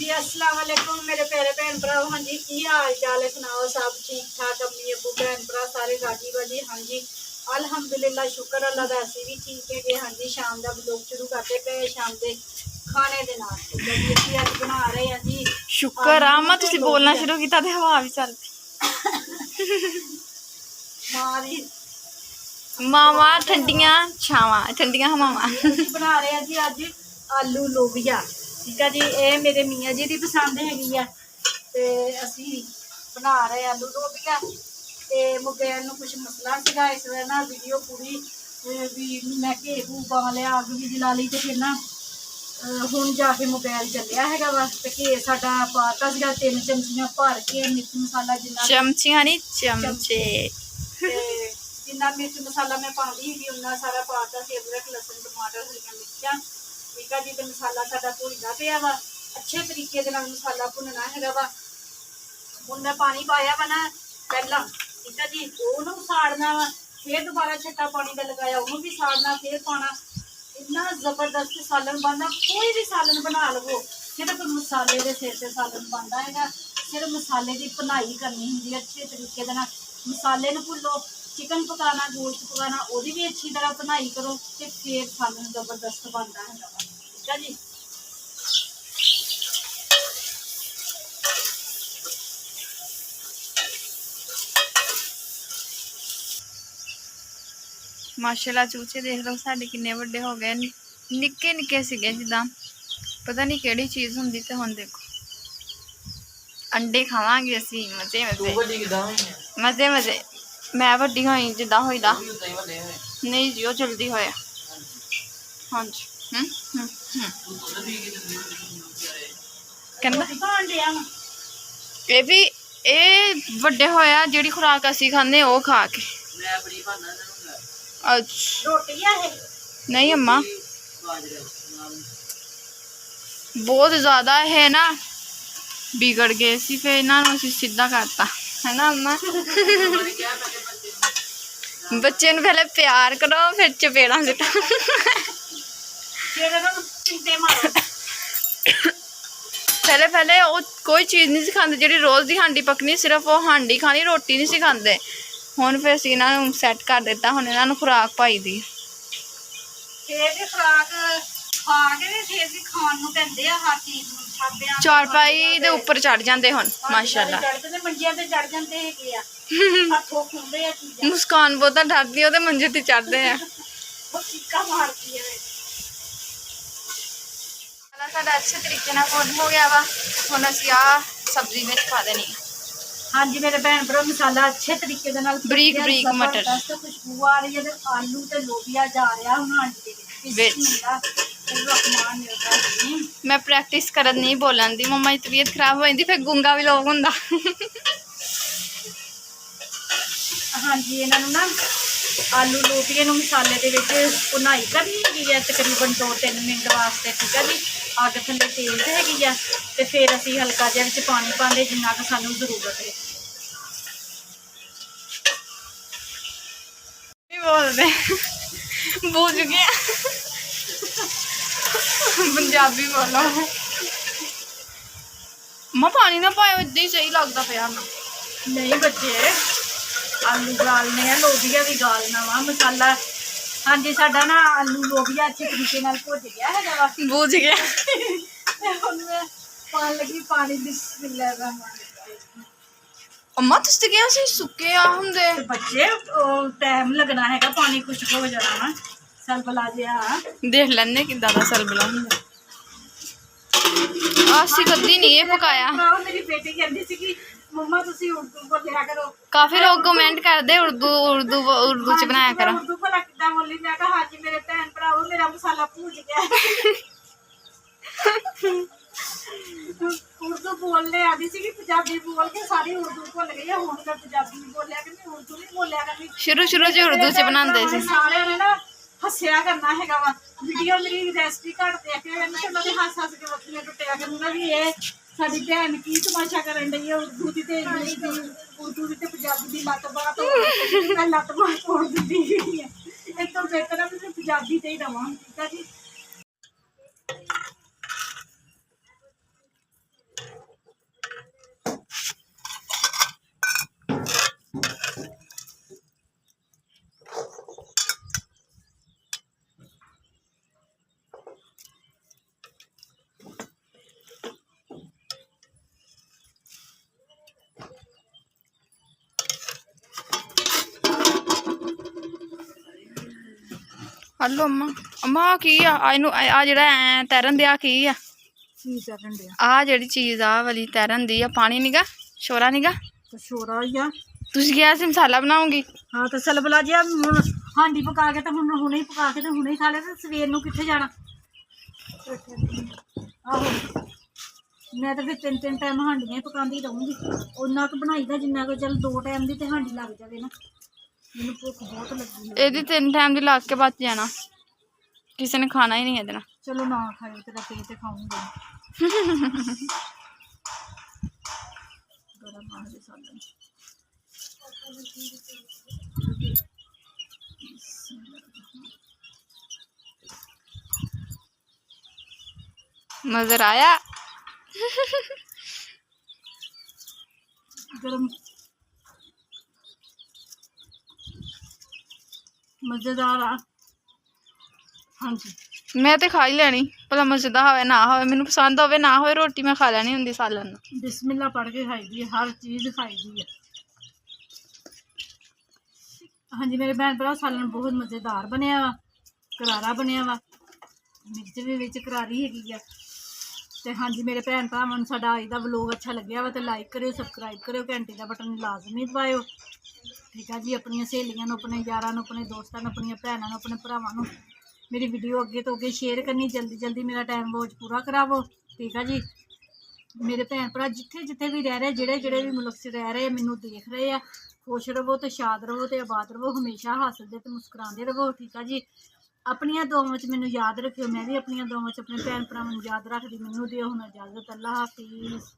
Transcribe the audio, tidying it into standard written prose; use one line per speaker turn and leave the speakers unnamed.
जी अस्सलाम वालेकुम मेरे प्यारे भैन भरा। हाँ जी की हाल चाल है, सुनाओ सब ठीक ठाक? अम्मी अबू भैन भरा सारे राजी बाजी? हाँ जी अल्हम्दुलिल्लाह शुक्र अल्लाह दा, असीं भी ठीक है। हाँ जी शाम का ब्लॉग शुरू करते पे शाम के खाने के नाल जी असीं अज बना रहे हैं जी
शुक्र आ मैं तुसी बोलना शुरू किया ते हवा भी चल
मारी
मावा ठंडियां छावां ठंडियां हवावां
बना रहे हैं जी अज आलू लोबिया। ठीक है जी, ये मेरे मियाँ जी की पसंद हैगी है ते असी बना रहे आलू लोबिया ते मुकेल नूं कुछ मसला सीगा इस वजह ना वीडियो पूरी भी मैं घे घू पा लिया अग भी जला ली ते फिर ना हुण जाके मोबाइल चलिया हैगा वा ते घे साडा पाता सीगा 3 चमचियां भर के मिर्च मसाला जिन्ना
चमचियां नहीं चमचे
जिन्ना मिर्च मसाला मैं पाती ही उन्ना सारा पाता सी। अदरक लसन टमाटर हरियां मिर्चां ठीक है जी। तो मसाला साडा भुनदा पिया वा अच्छे तरीके दे नाल मसाला भुनना हैगा वा। हुण मैं पानी पाया वा ना पहला ठीक है जी, ओनू साड़ना वा फिर दोबारा छट्टा पानी का लगाया ओनू भी साड़ना फिर पाना। इन्ना जबरदस्त सालन बनता, कोई भी सालन बना लवो सिर्फ मसाले के सिर से सालन बनता है। सिर्फ मसाले की भुनाई करनी होंगी अच्छे तरीके दे नाल। मसाले नूं भुनो, चिकन पकाना गोश्त पकाना ओदी भी अच्छी तरह भुनाई करो तो फिर सालन जबरदस्त बनता है। ठीक है जी।
माशाल्लाह चूचे देख लो साडे किन्ने वड्डे हो गए, निक्के निक्के सीगे जिद्दां पता नहीं केड़ी चीज़ हुंदी। ते हुण देखो अंडे खावांगे असीं मजे मजे मजे मजे। मैं वड्डी होई जिद्दां होईदा नहीं जी, वो जल्दी होया। हाँ जी कहंदा ये भी ये वड्डे होया जिहड़ी खुराक असीं खांदे ओह खा के। अच्छा
रोटी है
नहीं अम्मा बहुत ज़्यादा है ना बिगड़ गए सी फिर इन्होंने सीधा करता है ना अम्मा बच्चे नूं पहले प्यार करो फिर चपेड़ा सिटा पहले पहले वो कोई चीज़ नहीं सिखाते जी रोज़ की हांडी पकनी, सिर्फ वो हांडी खानी रोटी नहीं सिखाते। हुण फिर असीं इन्हां नूं सैट कर दिता, हुण इन्हां नूं खुराक पाई दी चारपाई दे उपर चढ़ जाते हुण माशाल्लाह। मुस्कान बहुता डरदी ओहदे मंजे ते चढ़दे हैं। साडा अच्छे तरीके नाल भुन हो गया वा, हुण असीं आ सब्जी विच पा देनी।
हाँ जी मेरे भैन भरा मसाला अच्छे तरीके दे नाल
बरीक बरीक मटर
खुशबू आ रही है ते आलू ते लोबिया जा रहा हुण हांडी दे विच।
मैं प्रैक्टिस करन नहीं बोलन दी, मम्मा की तबीयत खराब हो जाती फिर गूंगा भी लोग हुंदा।
हाँ जी इन्हों ना आलू लोबिया नूं मसाले दे विच भुनाई करनी हैगी है तकरीबन 2-3 मिनट वास्ते। ठीक है जी, अग थल्ले तेल ते हैगी है ते फिर असीं हल्का जिहा विच पानी पांदे जिन्ना क सानूं जरूरत है।
बोलते बूझ गया पंजाबी बोलो मैं पानी ना पाए इदा ही सही लगता पाया ना।
नहीं बच्चे आलू गालने हैं लोबिया भी गालना वा मसाला। हाँ जी साडा ना आलू लोबिया अच्छे तरीके नाल भुज गया है वा,
बूझ गया
हुण मैं पान लगी पानी बिस्मिल्लाह रहमान
अम्मा तुस ते क्या सी सुक्के आ हुंदे
बच्चे टाइम लगना हैगा पानी खुश्क हो जाना वा सलबला जिहा
देख लैने किदा दा सलबला हुंदा। असीं कदी नहीं ये पकाया।
मेरी बेटी कहती सी कि मम्मा तुसी उर्दू बोलिया करो।
काफी लोग कमेंट करदे उर्दू उर्दू उर्दू च बनाया करो।
उर्दू भला किदा बोली? मैं कहा हां जी मेरे भैन भराओ मेरा मसाला भूज गया उर्दू बोलने आती सी कि पंजाबी बोल के सारी उर्दू भुल गई है। हुण मैं पंजाबी बोलिया करनी उर्दू नहीं बोलिया करनी।
शुरू शुरू च उर्दू च बनांदे सी
सारे ने ना हस्सिया करना हैगा वा वीडियो मेरी रेसिपी घट देखिया करनी ते उन्होंने हस हस के वक्तियां टुटिया करना भी ये साडी भैन की तमाशा करन डई है उर्दू दी ते इंग्लिश दी उर्दू दी ते पंजाबी दी लत बात मैं लत बात तोड़ दिंदी है। इस तो बेहतर है मैं पंजाबी ते ही रवां। ठीक है जी
ਹਲੋ ਅੰਮਾ ਅੰਮਾ ਆਹ ਕੀ ਆ ਇਹਨੂੰ ਆ ਜਿਹੜਾ ਐ ਤੈਰਨ ਦਿਆ ਕੀ ਆ
ਕੀ ਕਰਨ ਡਿਆ
ਆ ਜਿਹੜੀ ਚੀਜ਼ ਆ ਵਾਲੀ ਤੈਰਨ ਦੀ ਆ ਪਾਣੀ ਨੀਗਾ ਸ਼ੋਰਾ ਨੀਗਾ
ਤੇ ਛੋਰਾ ਹੀ ਆ।
ਤੁਸੀਂ ਕਿਹਾ ਸੀ ਮਸਾਲਾ ਬਣਾਉਂਗੀ
ਹਾਂ ਤੇ ਸਲਬਲਾ ਜਿਹਾ ਹੁਣ ਹਾਂਡੀ ਪਕਾ ਕੇ ਤੇ ਹੁਣ ਹੁਣੇ ਹੀ ਪਕਾ ਕੇ ਤੇ ਹੁਣੇ ਹੀ ਖਾ ਲਿਆ ਤੇ ਸਵੇਰ ਨੂੰ ਕਿੱਥੇ ਜਾਣਾ। ਆਹੋ ਮੈਂ ਤਾਂ ਫਿਰ 3 ਟਾਈਮ ਹਾਂਡੀਆਂ ਹੀ ਪਕਾਉਂਦੀ ਰਹੂੰਗੀ। ਉਹਨਾਂ ਕੁ ਬਣਾਈ ਦਾ ਜਿੰਨਾ ਕੁ ਚੱਲ 2 ਟਾਈਮ ਦੀ ਤੇ ਹਾਂਡੀ ਲੱਗ ਜਾਵੇ ਨਾ। ਮੈਨੂੰ ਭੁੱਖ ਬਹੁਤ ਲੱਗੀ ਹੈ।
ਇਹਦੀ 3 ਟਾਈਮ ਦੀ ਲੱਗ ਕੇ ਬਚ ਜਾਣਾ ਕਿਸੇ ਨੇ ਖਾਣਾ ਹੀ ਨਹੀਂ ਇਹਦੇ ਨਾਲ।
ਚਲੋ ਨਾ ਖਾਇਓ ਤੇਰਾ ਪੇਟ ਤੇ ਖਾਊਂਗਾ ਗਰਮ ਆ ਦੇ ਸਾਲਨ
नजर आया
गरम मजेदार आ। हाँ जी
मैं तो खा ही लेनी भला मजेदार होवे ना होवे मैनू पसंद होवे ना होवे रोटी मैं खा लेनी हुंदी सालन
बिस्मिल्लाह पढ़ के खाई दी है हर चीज़ खाई दी है। हाँ जी मेरे भैन भरा सालन बहुत मज़ेदार बनया वा करारा बनया वा मिर्च भी विच करारी हैगी है। तो हाँ जी मेरे भैन भरावां नूं साडा अज दा व्लॉग अच्छा लग्या वा तो लाइक करियो सबसक्राइब करियो घंटे का बटन लाजमी दबाइओ ठीक है जी। अपनी सहेलियां नूं अपने यारां नूं अपने दोस्तां नूं अपनी भैनां नूं अपने भरावां नूं मेरी वीडियो अगे तो अगे शेयर करनी जल्दी जल्दी मेरा टाइम वॉच पूरा करावो ठीक है जी। मेरे भैन भरा जिथे जिथे भी रह रहे जेड़े जेड़े भी मुल्क च रह रहे मैनू देख रहे हैं खुश रवो तो शाद रवो तो आबाद रवो हमेशा हसदे तो मुस्कुराते रवो ठीक है जी। अपनियां दुआवां च मैनू याद रखियो मैं भी अपनियां दुआवां च अपने भैन भरावां नूं याद रखदी। मैनू दिओ हुण इजाजत अल्लाह हाफिज़।